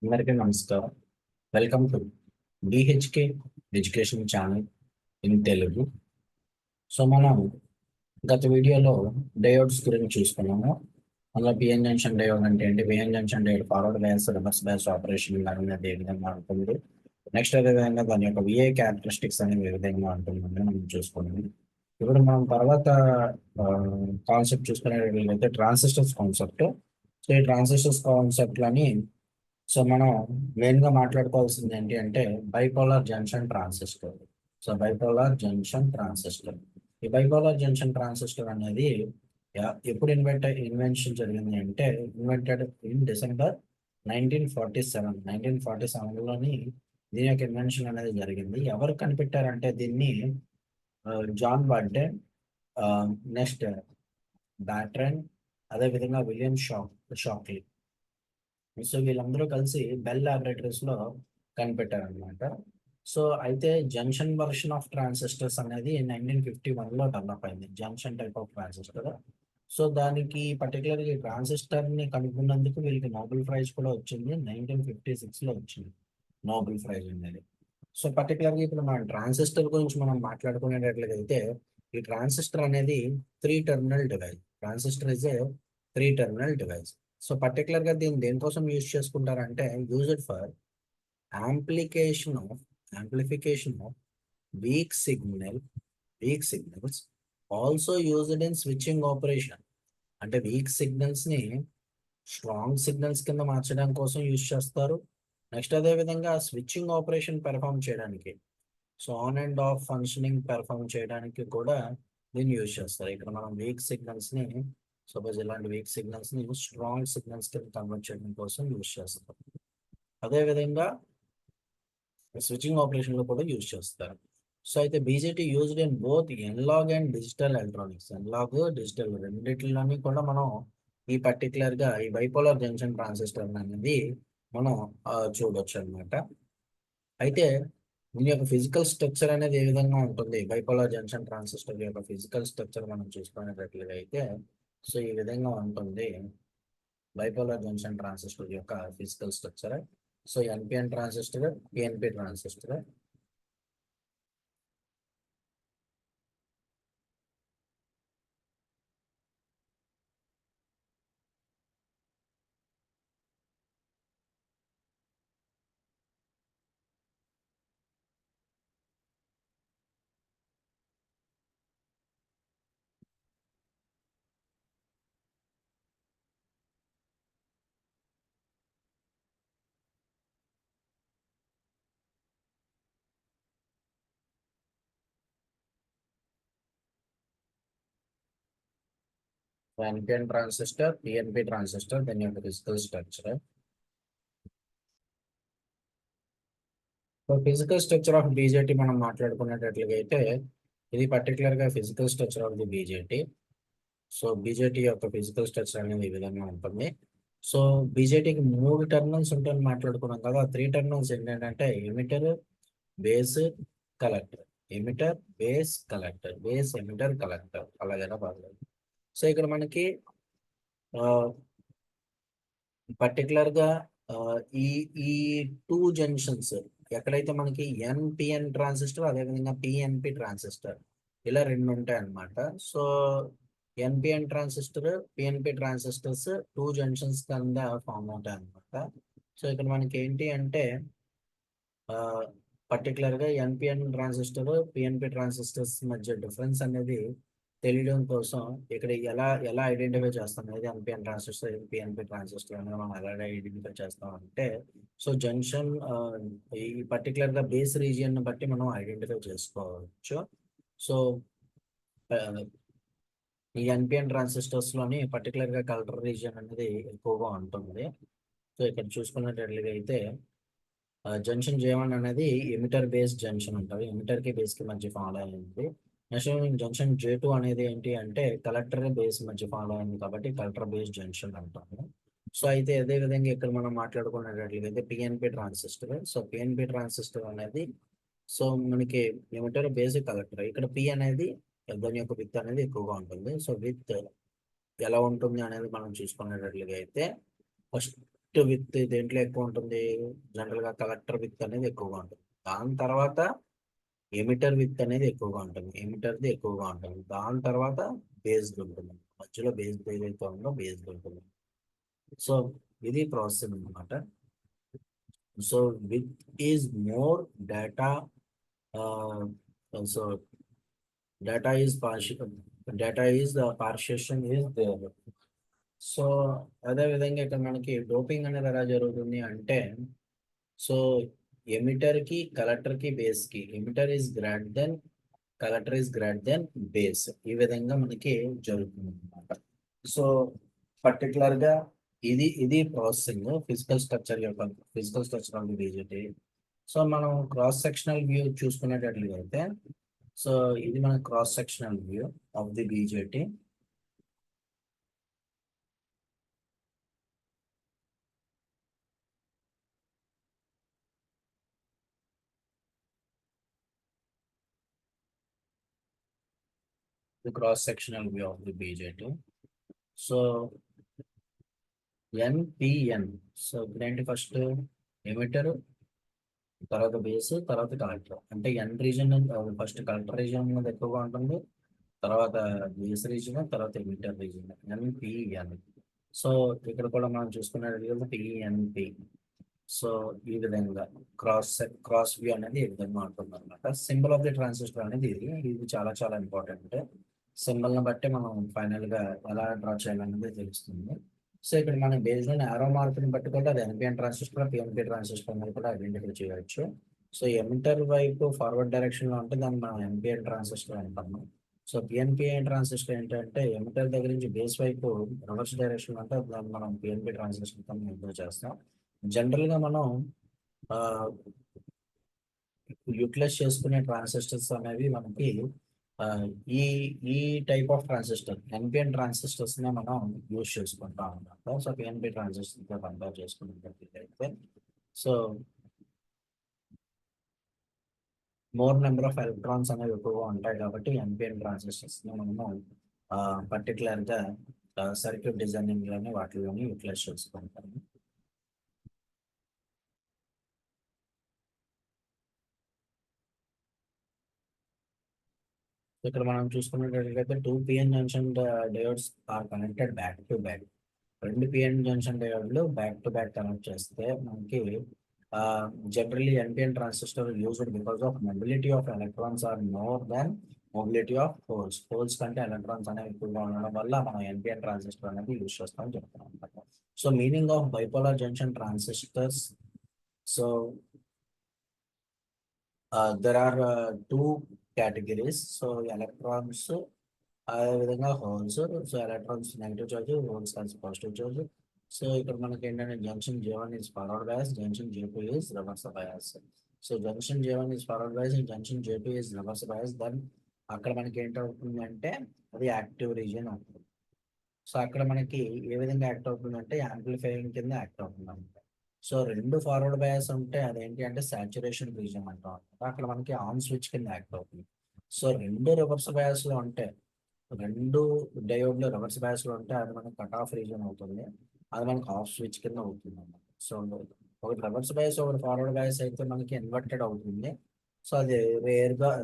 అందరికీ నమస్కారం. Welcome to డిహెచ్కే education channel in Telugu. So మనం గత వీడియోలో డయోడ్స్ గురించి చూసుకున్నాము. అందులో పిఎన్ జంక్షన్ డయోడ్ అంటే ఏంటి, PN junction diode forward bias, reverse bias operation అనేది ఏ విధంగా ఉంటుంది, నెక్స్ట్ అదేవిధంగా దాని యొక్క విఏ క్యారెక్టరిస్టిక్స్ అనేవి ఏ విధంగా ఉంటుందని మనం చూసుకున్నాము. ఇప్పుడు మనం తర్వాత కాన్సెప్ట్ చూసుకునేటట్లయితే ట్రాన్సిస్టర్స్ కాన్సెప్ట్. సో ఈ ట్రాన్సిస్టర్స్ కాన్సెప్ట్లని మనం మెయిన్గా మాట్లాడుకోవాల్సింది ఏంటి అంటే bipolar junction transistor. So bipolar junction transistor, ఈ బైపోలార్ జంక్షన్ ట్రాన్సిస్టర్ అనేది ఎప్పుడు ఇన్వెన్షన్ జరిగింది అంటే ఇన్వెంటెడ్ ఇన్ డిసెంబర్ 1947లోని దీని యొక్క ఇన్వెన్షన్ అనేది జరిగింది. ఎవరు కనిపెట్టారంటే దీన్ని జాన్ బర్డే, నెక్స్ట్ బ్యాట్రన్, అదేవిధంగా విలియం షాక్లీ. సో వీళ్ళందరూ కలిసి బెల్ లాబొరేటరీస్ లో కనిపెట్టారనమాట. సో అయితే జంక్షన్ వర్షన్ ఆఫ్ ట్రాన్సిస్టర్స్ అనేది 1951లో డెవలప్ అయింది, junction type of transistor. So దానికి పర్టికులర్గా ఈ ట్రాన్సిస్టర్ ని కనుక్కున్నందుకు వీళ్ళకి నోబెల్ ప్రైజ్ కూడా వచ్చింది, 1956లో వచ్చింది నోబెల్ ప్రైజ్ అనేది. సో పర్టికులర్గా ఇప్పుడు మనం ట్రాన్సిస్టర్ గురించి మనం మాట్లాడుకునేటట్లయితే ఈ ట్రాన్సిస్టర్ అనేది 3-terminal device. Transistor is a 3-terminal device. So పర్టికులర్గా దీన్ని దేనికోసం యూజ్ చేసుకుంటారంటే used for amplification of weak signals also used in switching operation. అంటే వీక్ సిగ్నల్స్ ని స్ట్రాంగ్ సిగ్నల్స్ కింద మార్చడం కోసం యూజ్ చేస్తారు. నెక్స్ట్ అదే విధంగా స్విచ్చింగ్ ఆపరేషన్ పెర్ఫామ్ చేయడానికి, so on and off functioning perform చేయడానికి కూడా దీన్ని యూజ్ చేస్తారు. ఇక్కడ మనం వీక్ సిగ్నల్స్ ని, సపోజ్ ఇలాంటి వీక్ సిగ్నల్స్ ని స్ట్రాంగ్ సిగ్నల్స్ కింద కన్వర్ట్ చేయడం కోసం యూజ్ చేస్తారు. అదేవిధంగా స్విచ్చింగ్ ఆపరేషన్ లో కూడా యూజ్ చేస్తారు. సో అయితే BJT used in both analog and digital electronics. Analog, digital రెండిట్లోని కూడా మనం ఈ పర్టికులర్ గా ఈ బైపోలార్ జంక్షన్ ట్రాన్సిస్టర్ అనేది మనం చూడొచ్చు అనమాట. అయితే దీని యొక్క ఫిజికల్ స్ట్రక్చర్ అనేది ఏ విధంగా ఉంటుంది, బైపోలార్ జంక్షన్ ట్రాన్సిస్టర్ యొక్క ఫిజికల్ స్ట్రక్చర్ మనం చూసుకునేటట్లుగా అయితే సో ఈ విధంగా ఉంటుంది బైపోలార్ జంక్షన్ ట్రాన్సిస్టర్ యొక్క physical structure. So NPN transistor, PNP transistor. NPN transistor, PNP transistor, దీని యొక్క physical structure. So physical structure of BJT మనం మాట్లాడుకునేటట్లుగా అయితే ఇది పర్టికులర్ గా physical structure of the BJT. So BJT యొక్క ఫిజికల్ స్ట్రక్చర్ అనేది ఈ విధంగా ఉంటుంది. సో బీజేటీకి 3 టెర్మినల్స్ ఉంటాయని మాట్లాడుకున్నాం కదా. 3 టెర్మినల్స్ ఏంటంటే emitter, base, collector. Emitter, base, collector, base, emitter, collector, అలాగైనా పర్లేదు. సో ఇక్కడ మనకి పర్టికులర్ గా ఈ ఈ 2 జంక్షన్స్ ఎక్కడైతే మనకి ఎన్పిఎన్ ట్రాన్సిస్టర్, అదేవిధంగా పిఎన్పి ట్రాన్సిస్టర్, ఇలా 2 ఉంటాయి అన్నమాట. So NPN transistor, PNP transistors 2 junctions కింద ఫామ్ అవుతాయి అన్నమాట. సో ఇక్కడ మనకి ఏంటి అంటే పర్టికులర్ గా ఎన్పిఎన్ ట్రాన్సిస్టర్, పిఎన్పి ట్రాన్సిస్టర్స్ మధ్య డిఫరెన్స్ అనేది తెలియడం కోసం ఇక్కడ ఎలా ఎలా ఐడెంటిఫై చేస్తాం అనేది ఎన్పిఎన్ ట్రాన్సిస్టర్, పిఎన్పి ట్రాన్సిస్టర్ అనేది మనం ఎలా ఐడెంటిఫై చేస్తాం అంటే సో జంక్షన్ ఈ పర్టికులర్ గా బేస్ రీజియన్ బట్టి మనం ఐడెంటిఫై చేసుకోవచ్చు. సో ఈ ఎన్పిఎన్ ట్రాన్సిస్టర్స్ లోని పర్టికులర్ గా కలెక్టర్ రీజియన్ అనేది ఎక్కువగా ఉంటుంది. సో ఇక్కడ చూసుకున్నట్లయితే అయితే జంక్షన్ J1 అనేది ఎమిటర్ బేస్ జంక్షన్ ఉంటుంది, ఎమిటర్ కి బేస్ కి మధ్య ఫాలో అయింది. నెక్స్ట్ జంక్షన్ J2 అనేది ఏంటి అంటే కలెక్టర్ బేస్ మధ్య ఫాలో అయింది కాబట్టి కలెక్టర్ బేస్ జంక్షన్ అంటాము. సో అయితే అదే విధంగా ఇక్కడ మనం మాట్లాడుకున్నట్లయితే PNP transistor. So PNP transistor అనేది సో మనకి ఎమిటర్ బేస్ కలెక్టర్. ఇక్కడ పి అనేది దాని యొక్క విత్ అనేది ఎక్కువగా ఉంటుంది. సో విత్ ఎలా ఉంటుంది అనేది మనం చూసుకునేటట్లుగా అయితే ఫస్ట్ విత్ దేంట్లో ఎక్కువ ఉంటుంది, జనరల్గా కలెక్టర్ విత్ అనేది ఎక్కువగా ఉంటుంది. దాని తర్వాత ఎమిటర్ విత్ అనేది ఎక్కువగా ఉంటుంది, ఎమిటర్ది ఎక్కువగా ఉంటుంది. దాని తర్వాత బేస్డ్ ఉంటుంది, మధ్యలో బేస్డ్ ఏదైతే ఉందో బేస్డ్ ఉంటుంది. సో ఇది ప్రాసెసింగ్ అనమాట. So with is more data, so data is partial, data is partition is there. So అదే విధంగా ఇక్కడ మనకి డోపింగ్ అనేది ఎలా జరుగుతుంది అంటే, సో ఎమిటర్ కి కలెక్టర్ కి బేస్ కి, emitter is greater than collector is greater than base, ఈ విధంగా మనకి జరుగుతుంది అనమాట. సో పర్టికులర్ గా ఇది ప్రాసెసింగ్ ఫిజికల్ స్ట్రక్చర్ యొక్క, physical structure of the BJT. So మనం క్రాస్ సెక్షనల్ వ్యూ చూసుకునేటట్లయితే, సో ఇది మన cross sectional view of the BJT. The cross sectional view of the BJT. So NPN. So ఇదేంటి, first emitter, తర్వాత base, తర్వాత collector. అంటే ఎన్ reason first collector reason మీద ఎక్కువగా ఉంటుంది, తర్వాత బేస్ రీజన్, తర్వాత ఎమిటర్ రీజన్, NPN. సో ఇక్కడ కూడా మనం చూసుకున్నట్లయితే PNP. సో ఈ విధంగా క్రాస్ వ్యూ అనేది ఈ విధంగా ఉంటుంది అనమాట. సింబల్ ఆఫ్ ది ట్రాన్సిస్టర్ అనేది ఇది చాలా చాలా ఇంపార్టెంట్. సింబల్ని బట్టి మనం ఫైనల్గా ఎలా డ్రా చేయాలనేది తెలుస్తుంది. సో ఇక్కడ మనం బేస్డ్ ఆన్ ఆరో మార్క్ని బట్టి కూడా అది NPN ట్రాన్సిస్టర్, PNP ట్రాన్సిస్టర్ అనేది కూడా ఐడెంటిఫై చేయవచ్చు. సో ఎమిటర్ వైపు ఫార్వర్డ్ డైరెక్షన్లో ఉంటే దాన్ని మనం NPN ట్రాన్సిస్టర్ అంటాము. సో PNP ట్రాన్సిస్టర్ ఏంటంటే ఎమిటర్ దగ్గర నుంచి బేస్ వైపు రివర్స్ డైరెక్షన్ అంటే దాన్ని మనం PNP ట్రాన్సిస్టర్ తో యూజ్ చేస్తాం. జనరల్గా మనం యూటిలైజ్ చేసుకునే ట్రాన్సిస్టర్స్ అనేవి మనకి ఈ ఈ type of transistor NPN transistors నే మనం యూజ్ చేసుకుంటాం అన్నమాట. సో PNP ట్రాన్సిస్టర్ తో కంపేర్ చేసుకున్నట్లయితే, so more number of electrons అనేవి ఎక్కువగా ఉంటాయి కాబట్టి NPN ట్రాన్సిస్టర్స్ ని మనము పర్టికులర్ గా సర్క్యూట్ డిజైనింగ్ లోని వాటిలోని యూటిలైజ్ చేసుకుంటాము. ఇక్కడ మనం చూసుకున్నట్లయితే 2 PN junction diodes are connected back to back. 2 PN junction డయోడ్లు బ్యాక్ టు బ్యాక్ కనెక్ట్ చేస్తే మనకి generally NPN transistor used because of mobility of electrons are more than mobility of holes. Holes కంటే electrons అనేవి ఎక్కువగా ఉండడం వల్ల మనం NPN transistor అనేది యూజ్ చేస్తామని చెప్తున్నాం అనమాట. So meaning of bipolar junction transistors. So there are two categories. So electrons అదేవిధంగా holes. So electrons negative charge, holes positive charge. So ఇక్కడ మనకి ఏంటంటే junction J1 is forward bias, junction J2 is reverse bias. So junction J1 is forward bias, junction J2 is reverse bias. Then అక్కడ మనకి ఏంటవుతుంది అంటే అది active region అవుతుంది. So అక్కడ మనకి ఏ విధంగా యాక్ట్ అవుతుందంటే యాంప్లిఫైయింగ్ కింద యాక్ట్ అవుతుంది అనమాట. సో రెండు ఫార్వర్డ్ బయాస్ ఉంటే అదేంటి అంటే సాచురేషన్ రీజియన్ అంటాం అనమాట. అక్కడ మనకి ఆన్ స్విచ్ కింద యాక్ట్ అవుతుంది. సో రెండు రివర్స్ బయాస్ లో ఉంటే, రెండు డయోడ్లు రివర్స్ బయాస్ లో ఉంటే అది మనకి కట్ ఆఫ్ రీజియన్ అవుతుంది, అది మనకి ఆఫ్ స్విచ్ కింద అవుతుంది అన్నమాట. సో ఒకటి రివర్స్ బయాస్, ఒకటి ఫార్వర్డ్ బయాస్ అయితే మనకి ఇన్వర్టెడ్ అవుతుంది. సో అది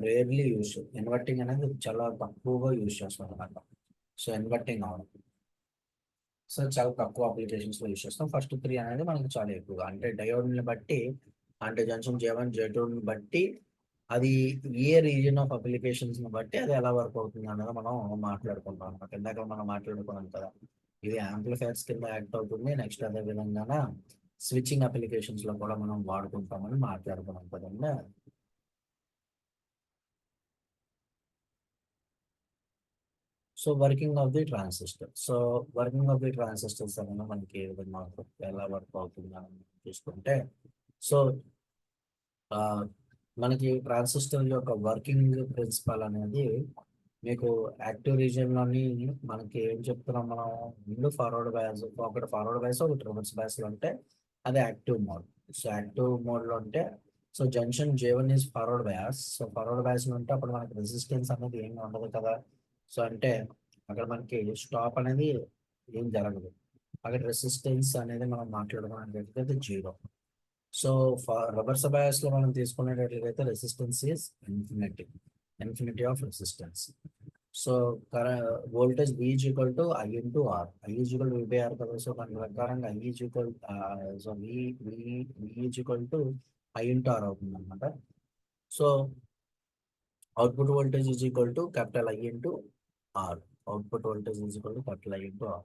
రేర్లీ యూస్, ఇన్వర్టింగ్ అనేది చాలా తక్కువగా యూజ్ చేస్తాం అనమాట. సో ఇన్వర్టింగ్ అవడం, సో చాలా తక్కువ అప్లికేషన్స్ లో యూస్ చేస్తాం. ఫస్ట్ 3 అనేది మనకి చాలా ఎక్కువగా, అంటే డయోడ్ని బట్టి, అంటే జంక్షన్ J1 J2 బట్టి అది ఏ రీజియన్ ఆఫ్ అప్లికేషన్స్ ని బట్టి అది ఎలా వర్క్ అవుతుంది అనేది మనం మాట్లాడుకుంటాం అనమాట. ఇందాక మనం మాట్లాడుకున్నాం కదా, ఇది యాంప్లిఫైర్స్ కింద యాక్ట్ అవుతుంది. నెక్స్ట్ అదే విధంగా స్విచ్చింగ్ అప్లికేషన్స్ లో కూడా మనం వాడుకుంటామని మాట్లాడుకున్నాం కదండి. So working of the transistor. So working of the transistors అనేది మనకి ఏ విధంగా ఎలా వర్క్ అవుతుంది అని చూసుకుంటే, సో మనకి ట్రాన్సిస్టర్ యొక్క వర్కింగ్ ప్రిన్సిపల్ అనేది మీకు యాక్టివ్ రీజియన్ లోని మనకి ఏం చెప్తున్నాం మనం, రెండు ఫార్వర్డ్ బయాస్, ఒకటి ఫార్వర్డ్ బయాస్ ఒకటి రివర్స్ బయాస్ లో ఉంటే అది active mode. So active mode లో ఉంటే, so junction J1 is forward bias. So forward bias లో ఉంటే అప్పుడు మనకి రెసిస్టెన్స్ అనేది ఏమి ఉండదు కదా. సో అంటే అక్కడ మనకి స్టాప్ అనేది ఏం జరగదు. అక్కడ రెసిస్టెన్స్ అనేది మనం మాట్లాడుకున్నట్లయితే 0. సో రివర్స్ బయాస్ లో మనం తీసుకునేటట్లయితే resistance is infinity of resistance. So voltage V is equal to I into R. I is equal to V by R కదా. సో దాని ప్రకారంగా I is equal so V is equal to I into R అవుతుంది అనమాట. So output voltage is equal to capital I into R. Output voltage is equal to capital I into R.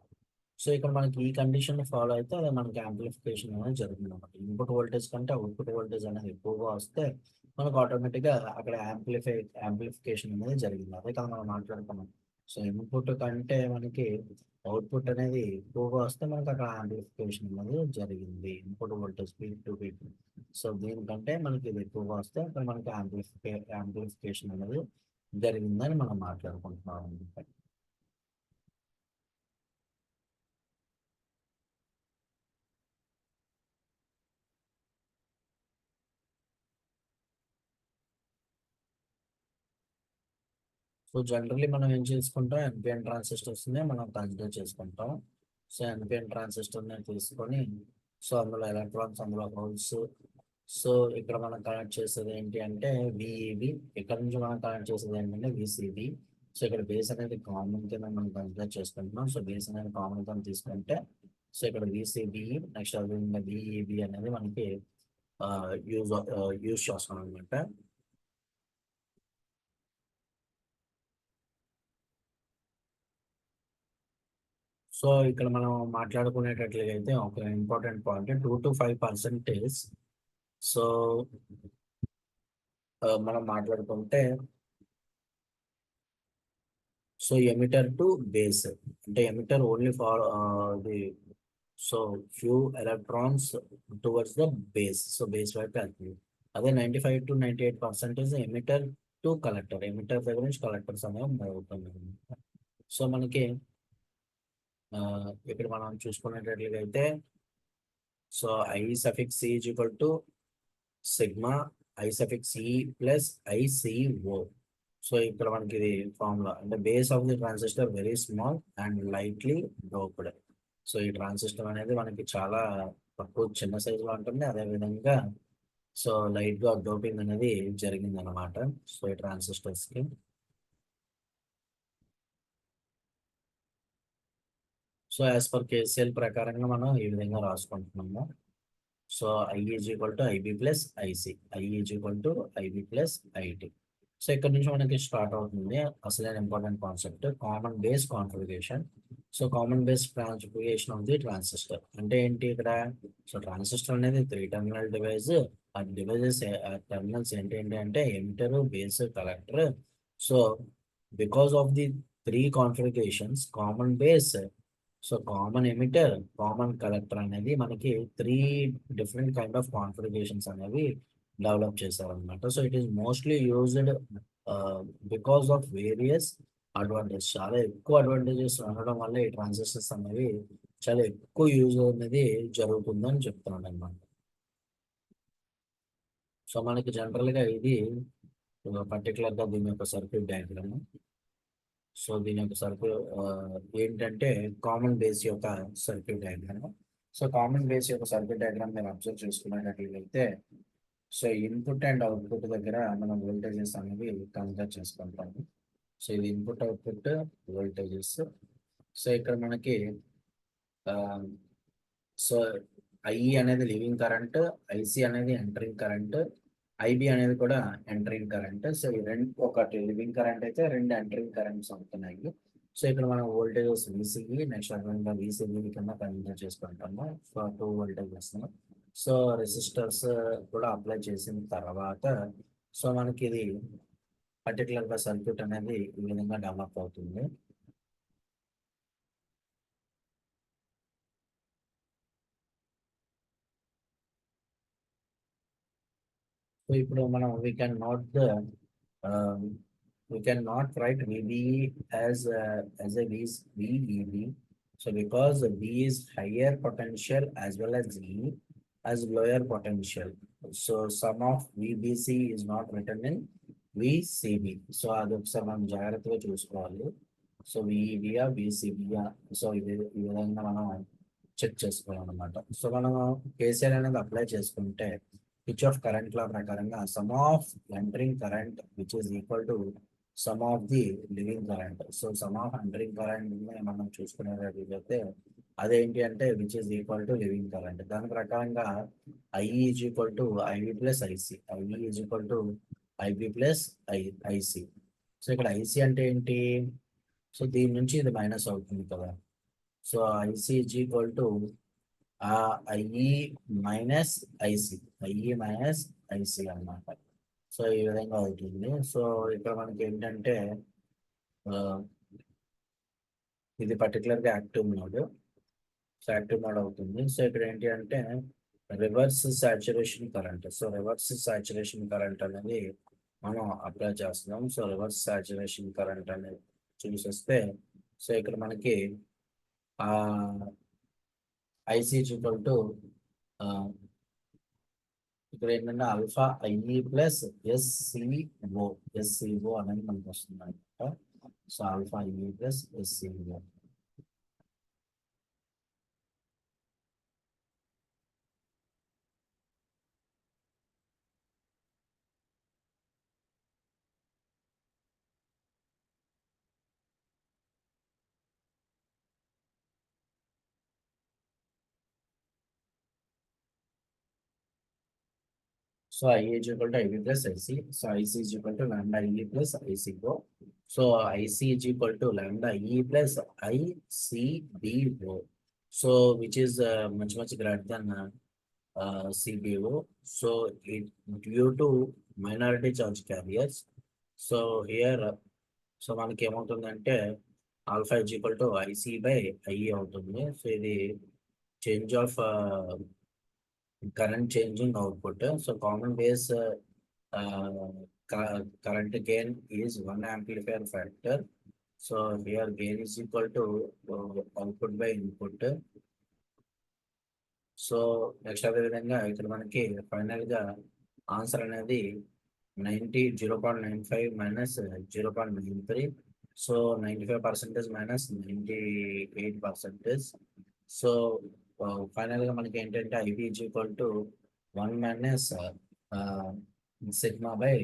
So ఇక్కడ మనకి ఈ condition follow అయితే అది మనకి amplification అనేది జరుగుతుంది అనమాట. ఇన్పుట్ వోల్టేజ్ కంటే అవుట్పుట్ వోల్టేజ్ అనేది ఎక్కువగా వస్తే మనకు ఆటోమేటిక్గా అక్కడ యాంప్లిఫికేషన్ అనేది జరిగింది. అదే కదా మనం మాట్లాడుకున్నాం. సో ఇన్పుట్ కంటే మనకి అవుట్పుట్ అనేది ఎక్కువగా వస్తే మనకి అక్కడ యాంప్లిఫికేషన్ అనేది జరిగింది. Input voltage peak to peak. So దీనికంటే మనకి ఇది ఎక్కువగా వస్తే అక్కడ మనకి యాంప్లిఫికేషన్ అనేది జరిగిందని మనం మాట్లాడుకుంటున్నాం అనమాట. సో జనరల్లీ మనం ఏం చేసుకుంటాం, ఎన్పిఎన్ ట్రాన్సిస్టర్స్ని మనం కన్సిడర్ చేసుకుంటాం. సో ఎన్పిఎన్ ట్రాన్సిస్టర్ని తీసుకొని సో అందులో ఎలక్ట్రాన్స్, అందులో హోల్స్. సో ఇక్కడ మనం కనెక్ట్ చేసేది ఏంటి అంటే విఈబి. ఇక్కడ నుంచి మనం కనెక్ట్ చేసేది ఏంటంటే విసిబి. సో ఇక్కడ బేస్ అనేది కామన్ కింద మనం కన్సిడర్ చేసుకుంటున్నాం. సో బేస్ అనేది కామన్ కింద తీసుకుంటే సో ఇక్కడ విసిబి నెక్స్ట్ అది విఈబి అనేది మనకి యూజ్ చేస్తాం అనమాట. సో ఇక్కడ మనం మాట్లాడుకునేటట్లయితే ఒక ఇంపార్టెంట్ పాయింట్ 2 to 5%. సో మనం మాట్లాడుకుంటే సో ఎమిటర్ టు బేస్ అంటే emitter only for the so few electrons towards the base. So base వైపు వెళ్తుంది. అదే 95 to 98% emitter to collector. Emitter దగ్గర నుంచి కలెక్టర్స్ అనేవి మూవ్ అవుతుంది. సో మనకి ఇక్కడ మనం చూసుకునేటట్లయితే so I suffix C is equal to sigma I suffix E plus ICO. So ఇక్కడ మనకి ఇది ఫార్ములా అంటే base of the transistor very small and lightly doped. So ఈ ట్రాన్సిస్టర్ అనేది మనకి చాలా తక్కువ చిన్న సైజులో ఉంటుంది. అదేవిధంగా సో లైట్గా డోపింగ్ అనేది జరిగింది అనమాట. సో ఈ ట్రాన్సిస్టర్స్కి సో యాజ్ పర్ కేసీఎల్ ప్రకారంగా మనం ఈ విధంగా రాసుకుంటున్నాము. So I is equal to IB plus IC. I is equal to IB plus IT. So ఇక్కడ నుంచి మనకి స్టార్ట్ అవుతుంది అసలైన important concept, common base configuration. So common base configuration of the transistor అంటే ఏంటి ఇక్కడ? సో ట్రాన్సిస్టర్ అనేది 3 terminal device. ఆ డివైజెస్ టెర్మినల్స్ ఏంటి అంటే emitter, base, collector. So because of the 3 configurations, common base, so common emitter, common collector అనేది మనకి 3 different kind of configurations అనేవి డెవలప్ చేశారనమాట. So it is mostly used because of various advantage. చాలా ఎక్కువ advantages ఉండడం వల్ల ఈ ట్రాన్సిస్టర్స్ అనేవి చాలా ఎక్కువ యూజ్ అనేది జరుగుతుందని చెప్తున్నాను అనమాట. సో మనకి జనరల్గా ఇది పర్టికులర్గా దీని యొక్క సర్క్యూట్ డయాగ్రామ్. సో దీని యొక్క సర్క్యూట్ ఏంటంటే కామన్ బేస్ యొక్క circuit diagram. So common base యొక్క సర్క్యూట్ డయాగ్రామ్ మీరు అబ్జర్వ్ చేసుకున్నట్లయితే సో ఇన్పుట్ అండ్ అవుట్పుట్ దగ్గర మనం వోల్టేజెస్ అనేవి కన్సిడర్ చేసుకుంటాము. సో ఇది ఇన్పుట్ అవుట్పుట్ వోల్టేజెస్. సో ఇక్కడ మనకి సో I అనేది లివింగ్ కరెంట్, IC అనేది ఎంటరింగ్ కరెంట్, IB అనేది కూడా ఎంటరింగ్ కరెంట్. సో ఈ రెండు, ఒకటి లివింగ్ కరెంట్ అయితే 2 ఎంటరింగ్ కరెంట్స్ అవుతున్నాయి. సో ఇక్కడ మనం వోల్టేజెస్ VCE నెక్స్ట్ అదేవిధంగా VCB కింద కన్సిడర్ చేసుకుంటాము. So 2 voltages. సో రెసిస్టర్స్ కూడా అప్లై చేసిన తర్వాత సో మనకి ఇది పర్టికులర్గా సర్క్యూట్ అనేది ఈ విధంగా డెవలప్ అవుతుంది. సో ఇప్పుడు మనం we can not write VBE as a VEB. So because B is higher potential as well as E as lower potential. So sum of VBC is not written in VCB. So అది ఒకసారి మనం జాగ్రత్తగా చూసుకోవాలి. So VEB VCB. So ఈ విధంగా మనం check చేసుకోవాలన్నమాట. So మనం కేసీఆర్ అనేది అప్లై చేసుకుంటే పిచ్ ఆఫ్ కరెంట్ లా ప్రకారంగా sum of entering current which is equal to sum of the leaving current. So sum of entering current మనం చూసుకునేటట్లయితే అదేంటి అంటే which is equal to leaving current. దాని ప్రకారంగా IE is equal to IV plus IC, IE is equal to IB plus IC. So ఇక్కడ IC అంటే ఏంటి? So దీని నుంచి ఇది మైనస్ అవుతుంది కదా. So IC is equal to IE minus IC, IE minus IC అన్నమాట. సో ఈ విధంగా అవుతుంది. సో ఇక్కడ మనకి ఏంటంటే ఇది పర్టికులర్గా active mode. So active mode అవుతుంది. సో ఇక్కడ ఏంటి అంటే reverse saturation current. So reverse saturation current అనేది మనం అప్లై చేస్తున్నాం. సో రివర్స్ సాచురేషన్ కరెంట్ అనేది చూసేస్తే సో ఇక్కడ మనకి ఐసి ఈక్వల్ టు ఇక్కడ ఏంటంటే ఆల్ఫా ఐఈ ప్లస్ ఎస్సిఓ అనేది మనకు వస్తుంది అనమాట. So alpha IE plus SCO. So I is equal to IV plus IC. So IC is equal to lambda E plus ICO. So IC is equal to lambda E plus ICBO. So which is much greater than CBO. So it due to minority charge carriers. So here so మనకి ఏమవుతుందంటే alpha is equal to IC by IE అవుతుంది. So ఇది change of current changing output. So common base current gain is 1 amplifier factor. So here gain is equal to output by input. So next అదే విధంగా ఇక్కడ మనకి final గా answer అనేది 0.95 minus 0.93. So 95% minus 98%. So final గా మనకి ఏంటంటే IB is equal to 1 minus sigma by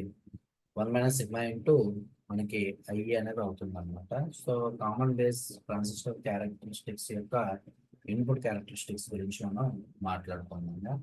1 minus sigma into మనకి ఐఈ అనేది అవుతుంది అనమాట. So common base transistor characteristics యొక్క ఇన్పుట్ క్యారెక్టరిస్టిక్స్ గురించి మనం మాట్లాడుకుందాము.